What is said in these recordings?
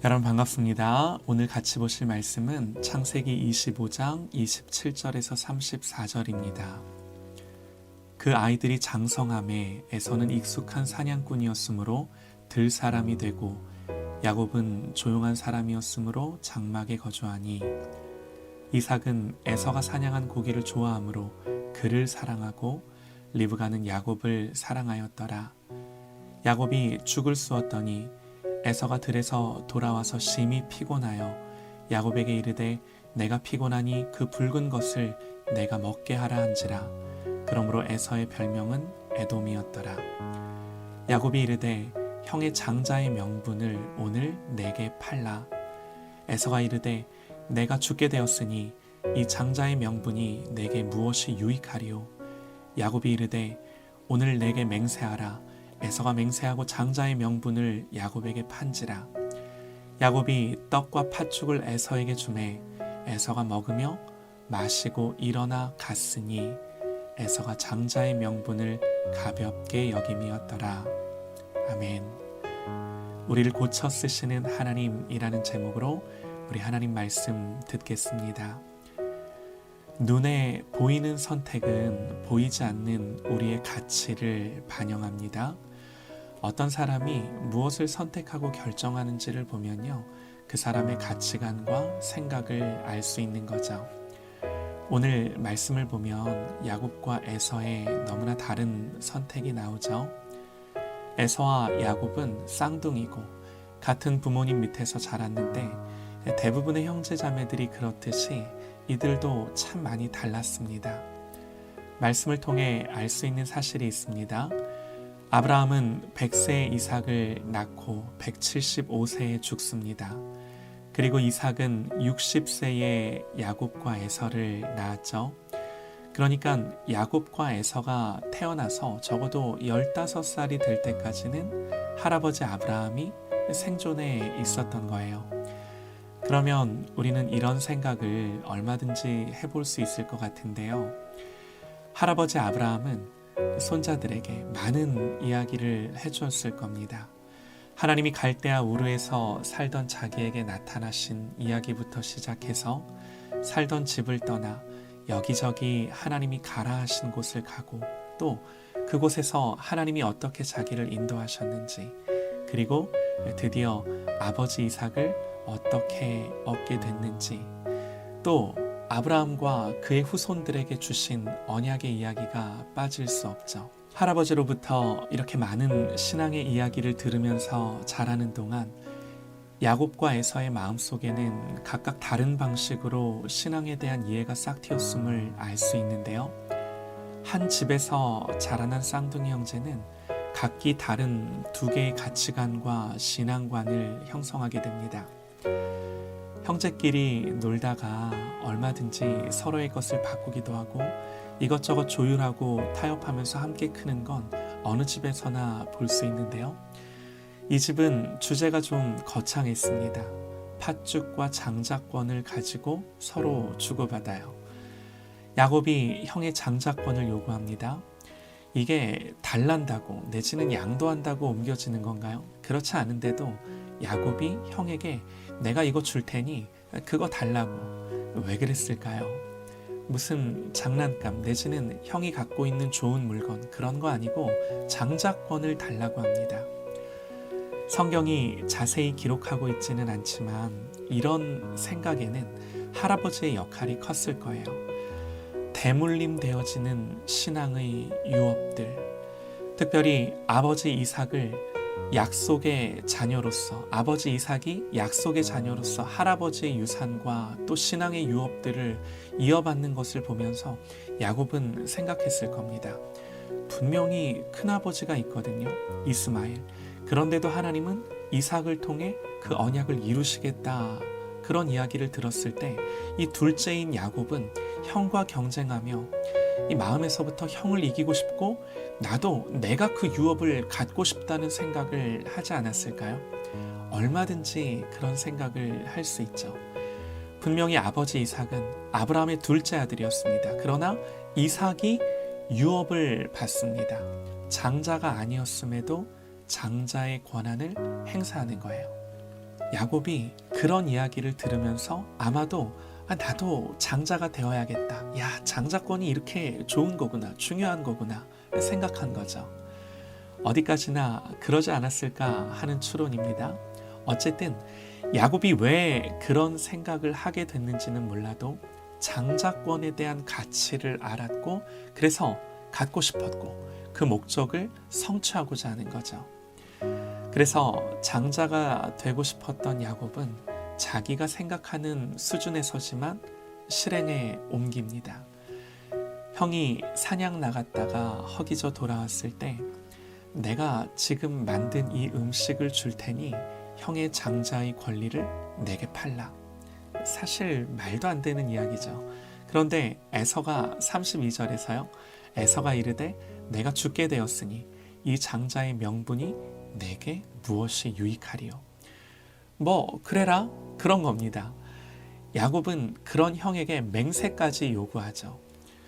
여러분 반갑습니다. 오늘 같이 보실 말씀은 창세기 25장 27절에서 34절입니다. 그 아이들이 장성함에 에서는 익숙한 사냥꾼이었으므로 들 사람이 되고 야곱은 조용한 사람이었으므로 장막에 거주하니 이삭은 에서가 사냥한 고기를 좋아하므로 그를 사랑하고 리브가는 야곱을 사랑하였더라. 야곱이 죽을 쑤었더니 에서가 들에서 돌아와서 심히 피곤하여 야곱에게 이르되 내가 피곤하니 그 붉은 것을 내가 먹게 하라 한지라. 그러므로 에서의 별명은 에돔이었더라. 야곱이 이르되 형의 장자의 명분을 오늘 내게 팔라. 에서가 이르되 내가 죽게 되었으니 이 장자의 명분이 내게 무엇이 유익하리요. 야곱이 이르되 오늘 내게 맹세하라. 에서가 맹세하고 장자의 명분을 야곱에게 판지라. 야곱이 떡과 팥죽을 에서에게 주매 에서가 먹으며 마시고 일어나 갔으니 에서가 장자의 명분을 가볍게 여김이었더라. 아멘. 우리를 고쳐 쓰시는 하나님이라는 제목으로 우리 하나님 말씀 듣겠습니다. 눈에 보이는 선택은 보이지 않는 우리의 가치를 반영합니다. 어떤 사람이 무엇을 선택하고 결정하는지를 보면요, 그 사람의 가치관과 생각을 알 수 있는 거죠. 오늘 말씀을 보면 야곱과 에서의 너무나 다른 선택이 나오죠. 에서와 야곱은 쌍둥이고 같은 부모님 밑에서 자랐는데 대부분의 형제자매들이 그렇듯이 이들도 참 많이 달랐습니다. 말씀을 통해 알 수 있는 사실이 있습니다. 아브라함은 100세에 이삭을 낳고 175세에 죽습니다. 그리고 이삭은 60세에 야곱과 에서를 낳았죠. 그러니까 야곱과 에서가 태어나서 적어도 15살이 될 때까지는 할아버지 아브라함이 생존해 있었던 거예요. 그러면 우리는 이런 생각을 얼마든지 해볼 수 있을 것 같은데요. 할아버지 아브라함은 손자들에게 많은 이야기를 해주었을 겁니다. 하나님이 갈대아 우르에서 살던 자기에게 나타나신 이야기부터 시작해서 살던 집을 떠나 여기저기 하나님이 가라 하신 곳을 가고 또 그곳에서 하나님이 어떻게 자기를 인도하셨는지, 그리고 드디어 아버지 이삭을 어떻게 얻게 됐는지, 또 아브라함과 그의 후손들에게 주신 언약의 이야기가 빠질 수 없죠. 할아버지로부터 이렇게 많은 신앙의 이야기를 들으면서 자라는 동안 야곱과 에서의 마음속에는 각각 다른 방식으로 신앙에 대한 이해가 싹 틔었음을 알 수 있는데요. 한 집에서 자라난 쌍둥이 형제는 각기 다른 두 개의 가치관과 신앙관을 형성하게 됩니다. 형제끼리 놀다가 얼마든지 서로의 것을 바꾸기도 하고 이것저것 조율하고 타협하면서 함께 크는 건 어느 집에서나 볼 수 있는데요. 이 집은 주제가 좀 거창했습니다. 팥죽과 장자권을 가지고 서로 주고받아요. 야곱이 형의 장자권을 요구합니다. 이게 달란다고 내지는 양도한다고 옮겨지는 건가요? 그렇지 않은데도 야곱이 형에게 내가 이거 줄 테니 그거 달라고. 왜 그랬을까요? 무슨 장난감 내지는 형이 갖고 있는 좋은 물건 그런 거 아니고 장자권을 달라고 합니다. 성경이 자세히 기록하고 있지는 않지만 이런 생각에는 할아버지의 역할이 컸을 거예요. 대물림 되어지는 신앙의 유업들, 특별히 아버지 이삭을 약속의 자녀로서, 아버지 이삭이 약속의 자녀로서 할아버지의 유산과 또 신앙의 유업들을 이어받는 것을 보면서 야곱은 생각했을 겁니다. 분명히 큰아버지가 있거든요, 이스마엘. 그런데도 하나님은 이삭을 통해 그 언약을 이루시겠다, 그런 이야기를 들었을 때 이 둘째인 야곱은 형과 경쟁하며 이 마음에서부터 형을 이기고 싶고 나도 내가 그 유업을 갖고 싶다는 생각을 하지 않았을까요? 얼마든지 그런 생각을 할 수 있죠. 분명히 아버지 이삭은 아브라함의 둘째 아들이었습니다. 그러나 이삭이 유업을 받습니다. 장자가 아니었음에도 장자의 권한을 행사하는 거예요. 야곱이 그런 이야기를 들으면서 아마도 나도 장자가 되어야겠다. 야, 장자권이 이렇게 좋은 거구나, 중요한 거구나 생각한 거죠. 어디까지나 그러지 않았을까 하는 추론입니다. 어쨌든 야곱이 왜 그런 생각을 하게 됐는지는 몰라도 장자권에 대한 가치를 알았고 그래서 갖고 싶었고 그 목적을 성취하고자 하는 거죠. 그래서 장자가 되고 싶었던 야곱은 자기가 생각하는 수준에서지만 실행에 옮깁니다. 형이 사냥 나갔다가 허기져 돌아왔을 때 내가 지금 만든 이 음식을 줄 테니 형의 장자의 권리를 내게 팔라. 사실 말도 안 되는 이야기죠. 그런데 에서가 32절에서요. 에서가 이르되 내가 죽게 되었으니 이 장자의 명분이 내게 무엇이 유익하리요. 그래라 그런 겁니다. 야곱은 그런 형에게 맹세까지 요구하죠.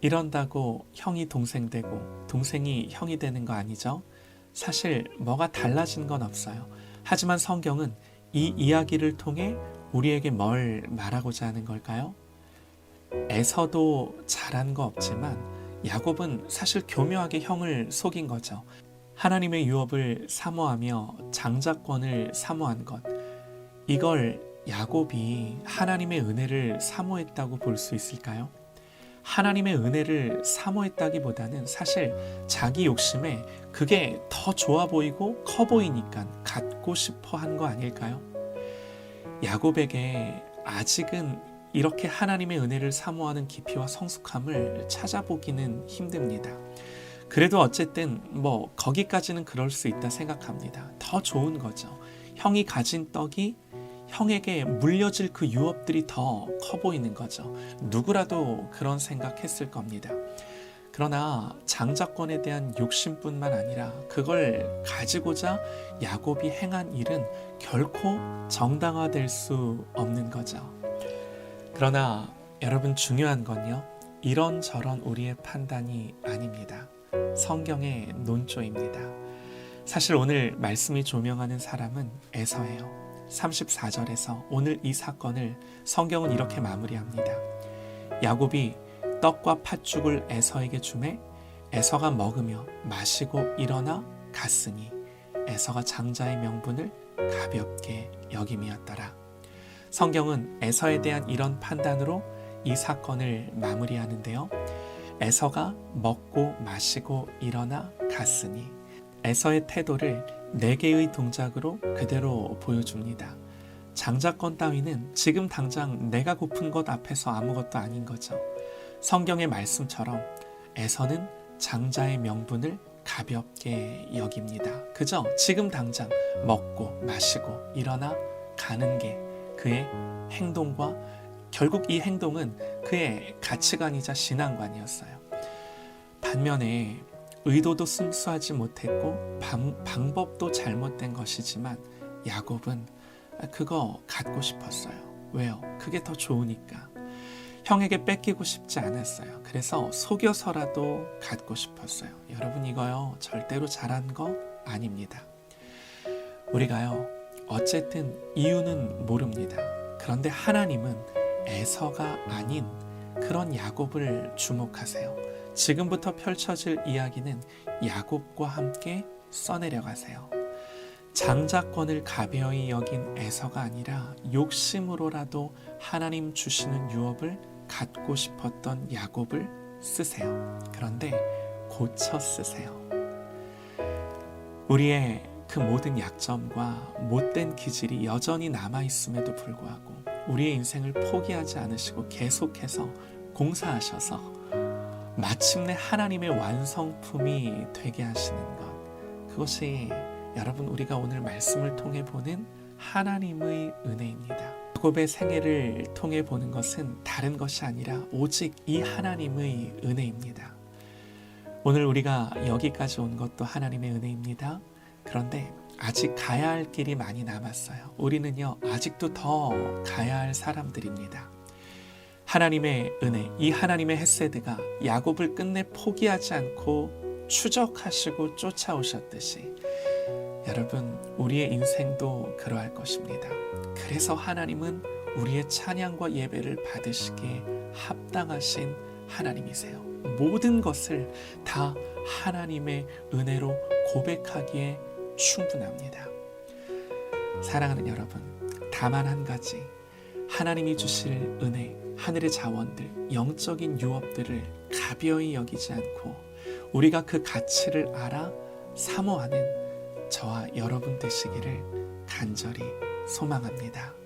이런다고 형이 동생 되고 동생이 형이 되는 거 아니죠? 사실 뭐가 달라진 건 없어요. 하지만 성경은 이 이야기를 통해 우리에게 뭘 말하고자 하는 걸까요? 에서도 잘한 거 없지만 야곱은 사실 교묘하게 형을 속인 거죠. 하나님의 유업을 사모하며 장자권을 사모한 것, 이걸 야곱이 하나님의 은혜를 사모했다고 볼 수 있을까요? 하나님의 은혜를 사모했다기보다는 사실 자기 욕심에 그게 더 좋아 보이고 커 보이니까 갖고 싶어 한 거 아닐까요? 야곱에게 아직은 이렇게 하나님의 은혜를 사모하는 깊이와 성숙함을 찾아보기는 힘듭니다. 그래도 어쨌든 거기까지는 그럴 수 있다 생각합니다. 더 좋은 거죠. 형이 가진 떡이 형에게 물려질 그 유업들이 더 커 보이는 거죠. 누구라도 그런 생각했을 겁니다. 그러나 장자권에 대한 욕심뿐만 아니라 그걸 가지고자 야곱이 행한 일은 결코 정당화될 수 없는 거죠. 그러나 여러분, 중요한 건요, 이런저런 우리의 판단이 아닙니다. 성경의 논조입니다. 사실 오늘 말씀이 조명하는 사람은 에서예요. 34절에서 오늘 이 사건을 성경은 이렇게 마무리합니다. 야곱이 떡과 팥죽을 에서에게 주매 에서가 먹으며 마시고 일어나 갔으니 에서가 장자의 명분을 가볍게 여김이었더라. 성경은 에서에 대한 이런 판단으로 이 사건을 마무리하는데요. 에서가 먹고 마시고 일어나 갔으니, 에서의 태도를 4개의 동작으로 그대로 보여줍니다. 장자권 따위는 지금 당장 내가 고픈 것 앞에서 아무것도 아닌 거죠. 성경의 말씀처럼 에서는 장자의 명분을 가볍게 여깁니다. 그저 지금 당장 먹고 마시고 일어나 가는 게 그의 행동과, 결국 이 행동은 그의 가치관이자 신앙관이었어요. 반면에 의도도 순수하지 못했고 방법도 잘못된 것이지만 야곱은 그거 갖고 싶었어요. 왜요? 그게 더 좋으니까. 형에게 뺏기고 싶지 않았어요. 그래서 속여서라도 갖고 싶었어요. 여러분, 이거요 절대로 잘한 거 아닙니다. 우리가요 어쨌든 이유는 모릅니다. 그런데 하나님은 에서가 아닌 그런 야곱을 주목하세요. 지금부터 펼쳐질 이야기는 야곱과 함께 써내려가세요. 장자권을 가벼이 여긴 에서가 아니라 욕심으로라도 하나님 주시는 유업을 갖고 싶었던 야곱을 쓰세요. 그런데 고쳐 쓰세요. 우리의 그 모든 약점과 못된 기질이 여전히 남아있음에도 불구하고 우리의 인생을 포기하지 않으시고 계속해서 공사하셔서 마침내 하나님의 완성품이 되게 하시는 것, 그것이 여러분 우리가 오늘 말씀을 통해 보는 하나님의 은혜입니다. 야곱의 생애를 통해 보는 것은 다른 것이 아니라 오직 이 하나님의 은혜입니다. 오늘 우리가 여기까지 온 것도 하나님의 은혜입니다. 그런데 아직 가야 할 길이 많이 남았어요. 우리는요 아직도 더 가야 할 사람들입니다. 하나님의 은혜, 이 하나님의 헤세드가 야곱을 끝내 포기하지 않고 추적하시고 쫓아오셨듯이 여러분, 우리의 인생도 그러할 것입니다. 그래서 하나님은 우리의 찬양과 예배를 받으시기에 합당하신 하나님이세요. 모든 것을 다 하나님의 은혜로 고백하기에 충분합니다. 사랑하는 여러분, 다만 한 가지, 하나님이 주실 은혜, 하늘의 자원들, 영적인 유업들을 가벼이 여기지 않고 우리가 그 가치를 알아 사모하는 저와 여러분 되시기를 간절히 소망합니다.